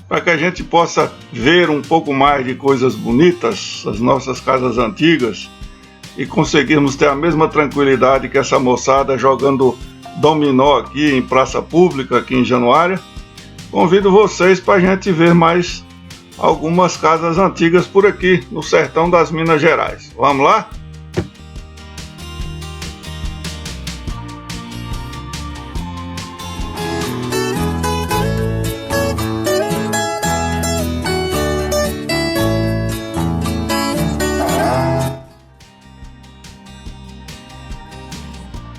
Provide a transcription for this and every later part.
para que a gente possa ver um pouco mais de coisas bonitas, as nossas casas antigas, e conseguirmos ter a mesma tranquilidade que essa moçada jogando dominó aqui em praça pública, aqui em Januária. Convido vocês para a gente ver mais algumas casas antigas por aqui, no sertão das Minas Gerais. Vamos lá?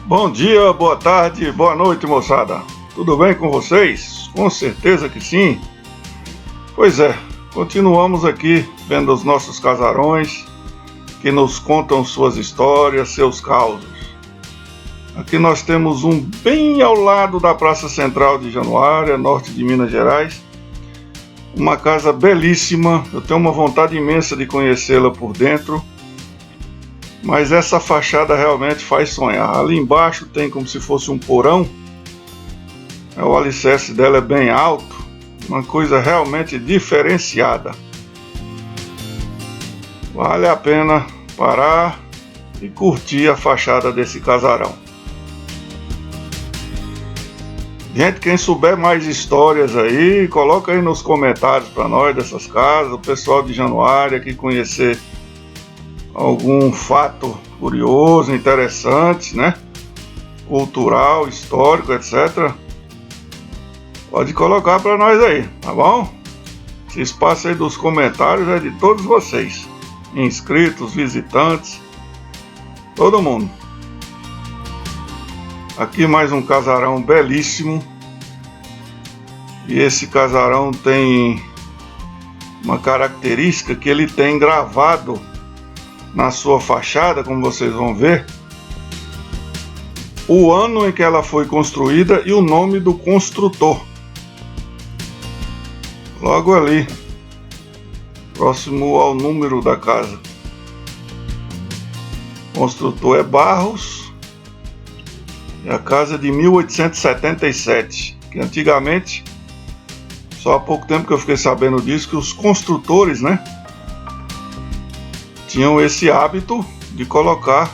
Bom dia, boa tarde, boa noite, moçada. Tudo bem com vocês? Com certeza que sim. Pois é, continuamos aqui vendo os nossos casarões que nos contam suas histórias, seus causos. Aqui nós temos um bem ao lado da Praça Central de Januária, norte de Minas Gerais. Uma casa belíssima, eu tenho uma vontade imensa de conhecê-la por dentro. Mas essa fachada realmente faz sonhar. Ali embaixo tem como se fosse um porão. O alicerce dela é bem alto. Uma coisa realmente diferenciada. Vale a pena parar e curtir a fachada desse casarão. Gente, quem souber mais histórias aí, coloca aí nos comentários para nós dessas casas. O pessoal de Januária que conhecer algum fato curioso, interessante, né? Cultural, histórico, etc. Pode colocar para nós aí, tá bom? Esse espaço aí dos comentários é de todos vocês, inscritos, visitantes, todo mundo. Aqui mais um casarão belíssimo. E esse casarão tem uma característica que ele tem gravado na sua fachada, como vocês vão ver, o ano em que ela foi construída e o nome do construtor. Logo ali, próximo ao número da casa. O construtor é Barros e a casa é de 1877, que antigamente, só há pouco tempo que eu fiquei sabendo disso, que os construtores, né, tinham esse hábito de colocar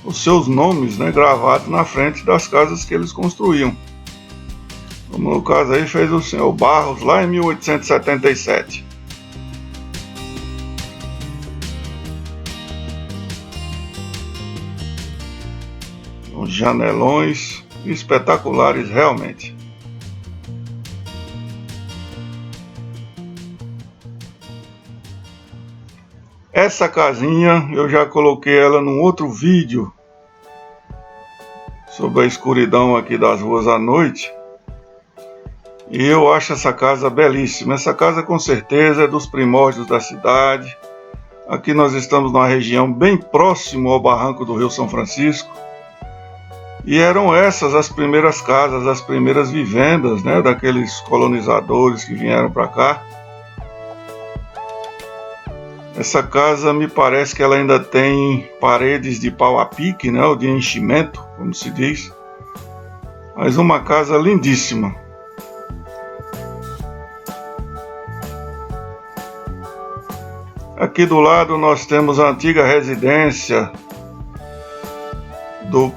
os seus nomes, né, gravados na frente das casas que eles construíam. Como no caso aí fez o senhor Barros lá em 1877. Os janelões espetaculares realmente. Essa casinha eu já coloquei ela num outro vídeo sobre a escuridão aqui das ruas à noite. E eu acho essa casa belíssima. Essa casa com certeza é dos primórdios da cidade. Aqui nós estamos numa região bem próximo ao barranco do Rio São Francisco. E eram essas as primeiras casas, as primeiras vivendas, né, daqueles colonizadores que vieram para cá. Essa casa me parece que ela ainda tem paredes de pau a pique, né, ou de enchimento, como se diz. Mas uma casa lindíssima. Aqui do lado nós temos a antiga residência do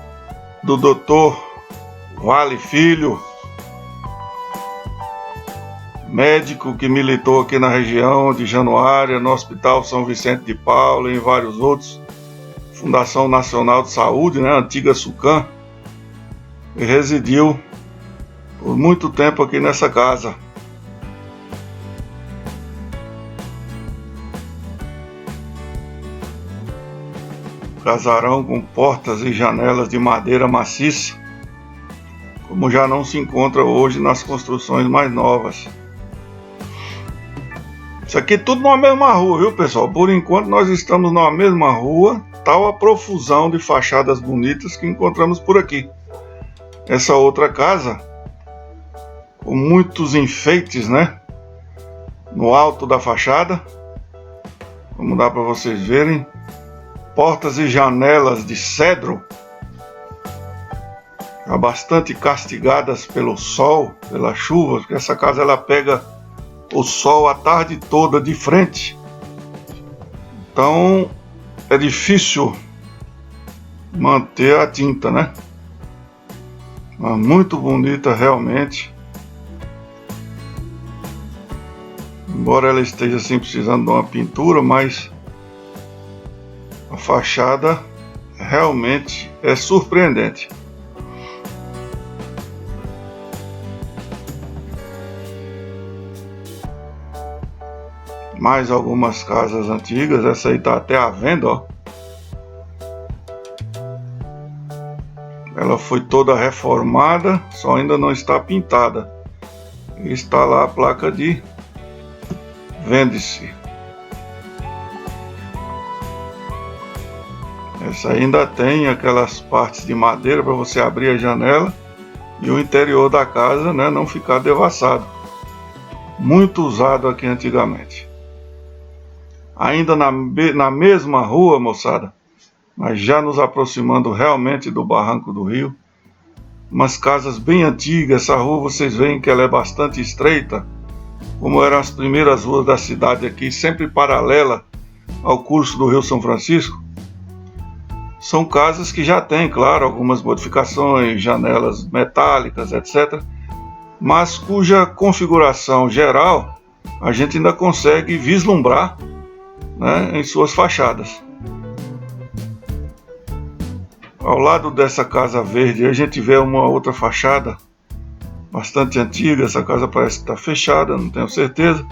Dr. Vale Filho, médico que militou aqui na região de Januária, no Hospital São Vicente de Paula e em vários outros, Fundação Nacional de Saúde, né, antiga SUCAM, e residiu por muito tempo aqui nessa casa. Casarão com portas e janelas de madeira maciça, como já não se encontra hoje nas construções mais novas. Isso aqui tudo numa mesma rua, viu, pessoal? Por enquanto nós estamos numa mesma rua, tal a profusão de fachadas bonitas que encontramos por aqui. Essa outra casa, com muitos enfeites, né, no alto da fachada, como dá para vocês verem, portas e janelas de cedro, bastante castigadas pelo sol, pela chuva, porque essa casa ela pega o sol a tarde toda de frente. Então é difícil manter a tinta, né? Mas muito bonita realmente. Embora ela esteja assim precisando de uma pintura, mas a fachada realmente é surpreendente. Mais algumas casas antigas, essa aí tá até à venda, ó. Ela foi toda reformada, só ainda não está pintada. E está lá a placa de vende-se. Essa ainda tem aquelas partes de madeira para você abrir a janela e o interior da casa, né, não ficar devassado. Muito usado aqui antigamente. Ainda na mesma rua, moçada, mas já nos aproximando realmente do Barranco do Rio. Umas casas bem antigas. Essa rua vocês veem que ela é bastante estreita, como eram as primeiras ruas da cidade aqui, sempre paralela ao curso do Rio São Francisco. São casas que já têm, claro, algumas modificações, janelas metálicas, etc., mas cuja configuração geral a gente ainda consegue vislumbrar, né, em suas fachadas. Ao lado dessa casa verde a gente vê uma outra fachada bastante antiga. Essa casa parece que está fechada, não tenho certeza,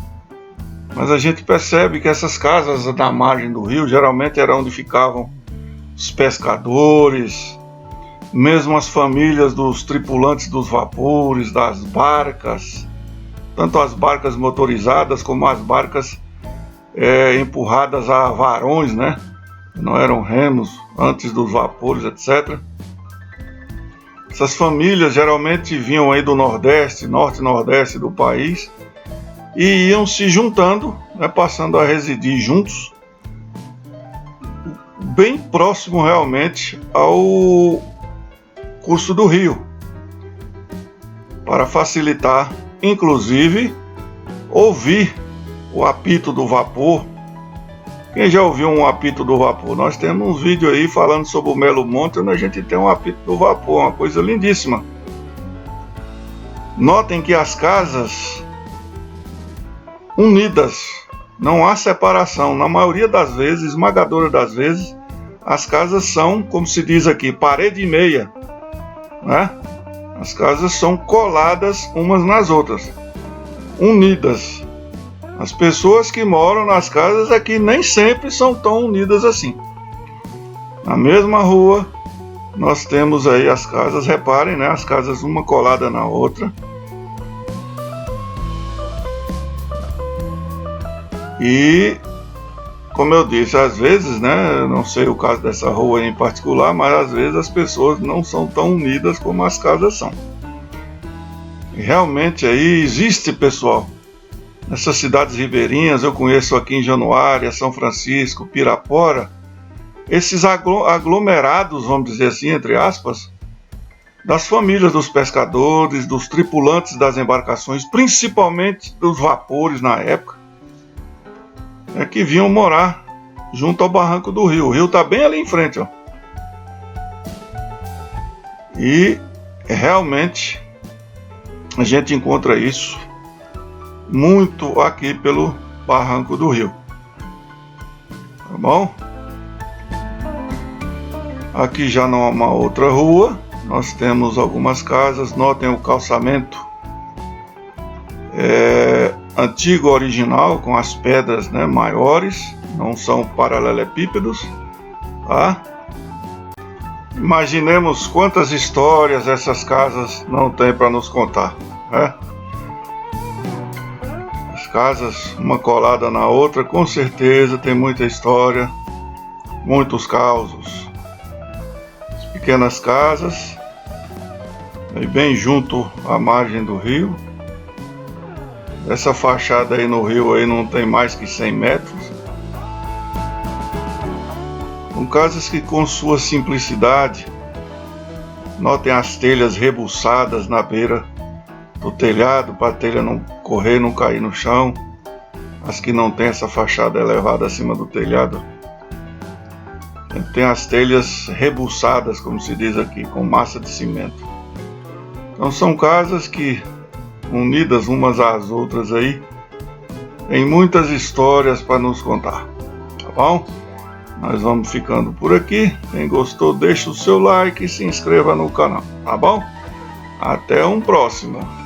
mas a gente percebe que essas casas na margem do rio geralmente era onde ficavam os pescadores, mesmo as famílias dos tripulantes dos vapores, das barcas, tanto as barcas motorizadas como as barcas empurradas a varões, né? Não eram remos antes dos vapores, etc. Essas famílias geralmente vinham aí do Nordeste, Norte e Nordeste do país e iam se juntando, né, passando a residir juntos, bem próximo realmente ao curso do rio, para facilitar, inclusive, ouvir o apito do vapor. Quem já ouviu um apito do vapor? Nós temos um vídeo aí falando sobre o Melo Monte, onde a gente tem um apito do vapor, uma coisa lindíssima. Notem que as casas unidas, não há separação. Na maioria das vezes, esmagadora das vezes, as casas são, como se diz aqui, parede e meia, né? As casas são coladas umas nas outras, unidas. As pessoas que moram nas casas aqui nem sempre são tão unidas assim. Na mesma rua, nós temos aí as casas, reparem, né? As casas uma colada na outra. E, como eu disse, às vezes, né? Eu não sei o caso dessa rua em particular, mas às vezes as pessoas não são tão unidas como as casas são. E realmente aí existe, pessoal. Nessas cidades ribeirinhas, eu conheço aqui em Januária, São Francisco, Pirapora, esses aglomerados, vamos dizer assim, entre aspas, das famílias dos pescadores, dos tripulantes das embarcações, principalmente dos vapores na época, que vinham morar junto ao Barranco do Rio. O rio está bem ali em frente, ó. E realmente a gente encontra isso muito aqui pelo Barranco do Rio. Tá bom? Aqui já numa outra rua, nós temos algumas casas. Notem o calçamento antigo, original, com as pedras, né, maiores, não são paralelepípedos, tá? Imaginemos quantas histórias essas casas não têm para nos contar, né? Casas, uma colada na outra, com certeza tem muita história, muitos causos. As pequenas casas, aí bem junto à margem do rio. Essa fachada aí no rio aí não tem mais que 100 metros. São casas que, com sua simplicidade, notem as telhas rebuçadas na beira do telhado para a telha não correr, não cair no chão. As que não tem essa fachada elevada acima do telhado, tem as telhas rebuçadas, como se diz aqui, com massa de cimento. Então são casas que, unidas umas às outras aí, tem muitas histórias para nos contar, tá bom? Nós vamos ficando por aqui. Quem gostou, deixa o seu like e se inscreva no canal, tá bom? Até um próximo.